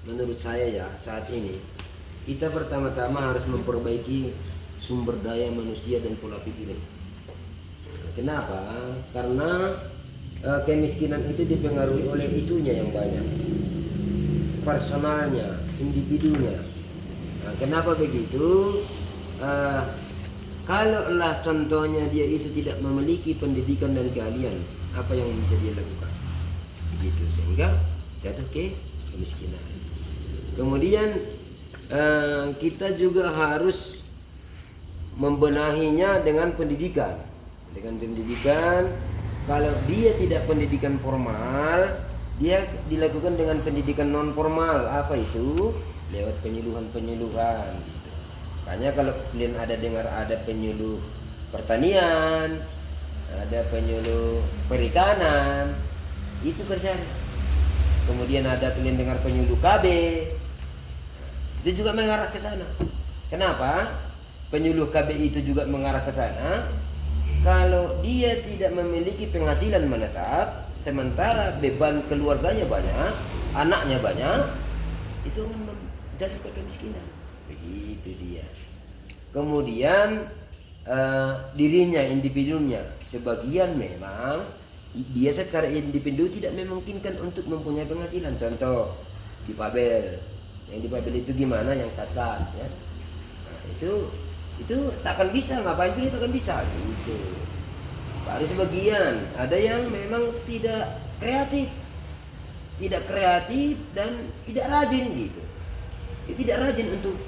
menurut saya ya saat ini kita pertama-tama harus memperbaiki sumber daya manusia dan pola pikir. Kenapa? Karena kemiskinan itu dipengaruhi oleh itunya yang banyak, personalnya, individunya. Nah, kenapa begitu? Kalaulah contohnya dia itu tidak memiliki pendidikan dan keahlian, apa yang bisa dia lakukan? Begitu, sehingga jatuh ke kemiskinan. Kemudian kita juga harus membenahinya dengan pendidikan. Dengan pendidikan, kalau dia tidak pendidikan formal, dia dilakukan dengan pendidikan non formal. Apa itu? Lewat penyuluhan-penyuluhan. Makanya kalau kalian ada dengar ada penyuluh pertanian, ada penyuluh perikanan, itu kerjaan. Kemudian ada kalian dengar penyuluh KB, itu juga mengarah ke sana. Kenapa? Penyuluh KB itu juga mengarah ke sana. Kalau dia tidak memiliki penghasilan menetap, sementara beban keluarganya banyak, anaknya banyak, itu jatuh ke kemiskinan. Begitu dia. Kemudian dirinya, individunya, sebagian memang dia secara individu tidak memungkinkan untuk mempunyai penghasilan. Contoh difabel. Yang difabel itu gimana? Yang cacat, ya. Nah, itu takkan bisa, ngapain pun itu takkan bisa gitu. Baru sebagian ada yang memang tidak kreatif dan tidak rajin gitu. Dia tidak rajin untuk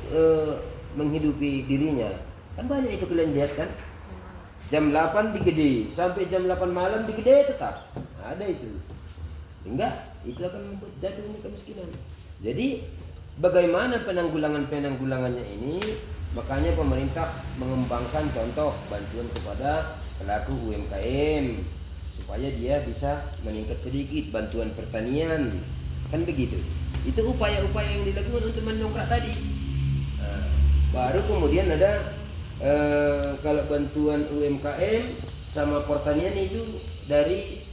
menghidupi dirinya. Kan banyak itu kalian lihat kan? Jam 8 digede sampai jam 8 malam digede tetap. Ada itu. Sehingga itu akan membuat jatuhnya kemiskinan. Jadi bagaimana penanggulangannya ini? Makanya pemerintah mengembangkan contoh bantuan kepada pelaku UMKM supaya dia bisa meningkat sedikit, bantuan pertanian, kan begitu. Itu upaya-upaya yang dilakukan untuk mendongkrak tadi. Nah, baru kemudian ada kalau bantuan UMKM sama pertanian itu dari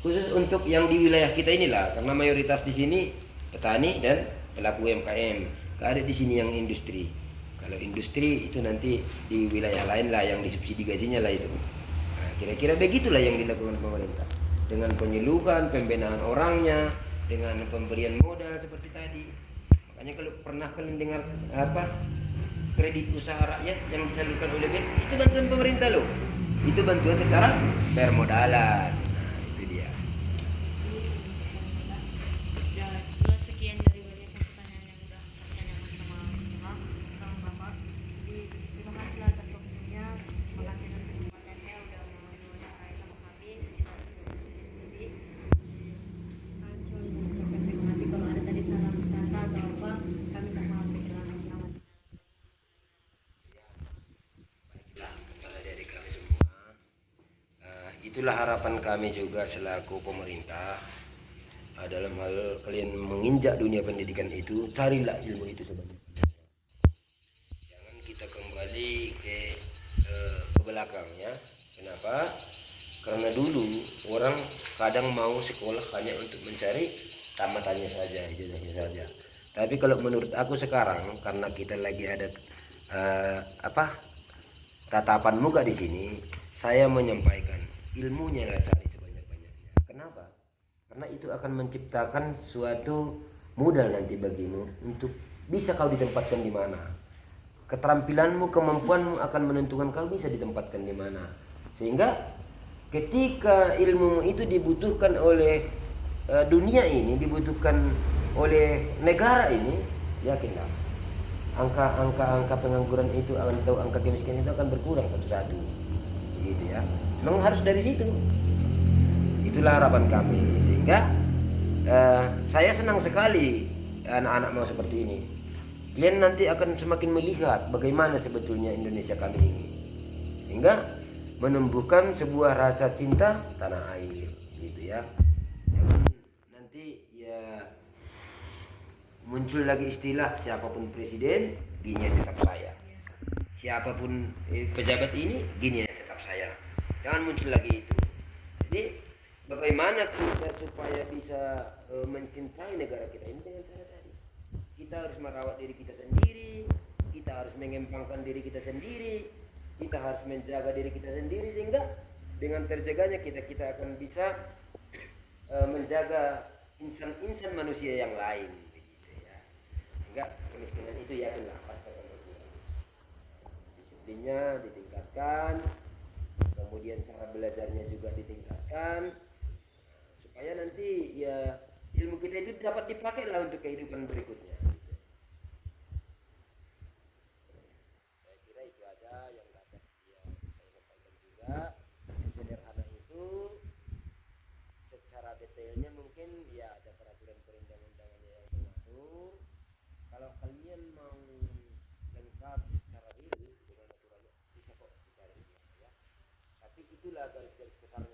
khusus untuk yang di wilayah kita inilah, karena mayoritas di sini petani dan pelaku UMKM. Gak ada di sini yang industri. Kalau industri itu nanti di wilayah lain lah yang disubsidi gajinya lah itu. Nah, kira-kira begitulah yang dilakukan pemerintah dengan penyuluhan, pembenahan orangnya, dengan pemberian modal seperti tadi. Makanya kalau pernah kalian dengar kredit usaha rakyat yang disalurkan oleh BEN, itu bantuan pemerintah loh. Itu bantuan secara permodalan. Nah, itu dia. Sekian dari banyak pertanyaan yang udah ditanyakan sama Kang Bapak. Jadi terima kasih atas waktunya, terima kasih atas kesempatannya udah mau diwawancara sama kami sekitar 10 menit lebih. Kami cuma mau mengucapkan terima kasih. Kalau ada tadi salah kata atau apa, kami tak maaf kehilangan nyawa. Baiklah, kepada adik kami semua, itulah harapan kami juga selaku pemerintah. Dalam hal kalian menginjak dunia pendidikan itu, carilah ilmu itu sebanyak-banyaknya. Jangan kita kembali ke belakang ya. Kenapa? Karena dulu orang kadang mau sekolah hanya untuk mencari tamatannya saja, ijazahnya saja. Tapi kalau menurut aku sekarang, karena kita lagi ada tatapan muka di sini, saya menyampaikan ilmunya lah cari sebanyak-banyaknya. Kenapa? Karena itu akan menciptakan suatu modal nanti bagimu untuk bisa kau ditempatkan di mana. Keterampilanmu, kemampuanmu akan menentukan kau bisa ditempatkan di mana. Sehingga ketika ilmu itu dibutuhkan oleh dunia ini, dibutuhkan oleh negara ini, yakinlah angka pengangguran itu atau angka kemiskinan itu akan berkurang satu-satu. Gitu ya. Memang harus dari situ. Itulah harapan kami, sehingga saya senang sekali anak-anak mau seperti ini. Kalian nanti akan semakin melihat bagaimana sebetulnya Indonesia kami ini, sehingga menumbuhkan sebuah rasa cinta tanah air, gitu ya. Jangan nanti ya muncul lagi istilah siapapun presiden, gini tetap saya. Siapapun pejabat ini, gini tetap saya. Jangan muncul lagi itu. Jadi bagaimana kita supaya bisa mencintai negara kita ini dengan cara tadi. Kita harus merawat diri kita sendiri, kita harus mengembangkan diri kita sendiri, kita harus menjaga diri kita sendiri, sehingga dengan terjaganya kita akan bisa menjaga insan-insan manusia yang lain, begitu ya. Sehingga kemiskinan itu yakinlah pasti akan berkurang. Disiplinnya ditingkatkan, kemudian cara belajarnya juga ditingkatkan, supaya nanti ya ilmu kita itu dapat dipakai lah untuk kehidupan berikutnya. Saya kira itu aja yang dapat ya saya sampaikan juga. Sesederhana itu, secara detailnya mungkin ya ada peraturan perundang-undangannya yang mengatur. Kalau kalian mau lengkap secara real dengan aturannya bisa kok dicari ya. Tapi itulah garis-garis besar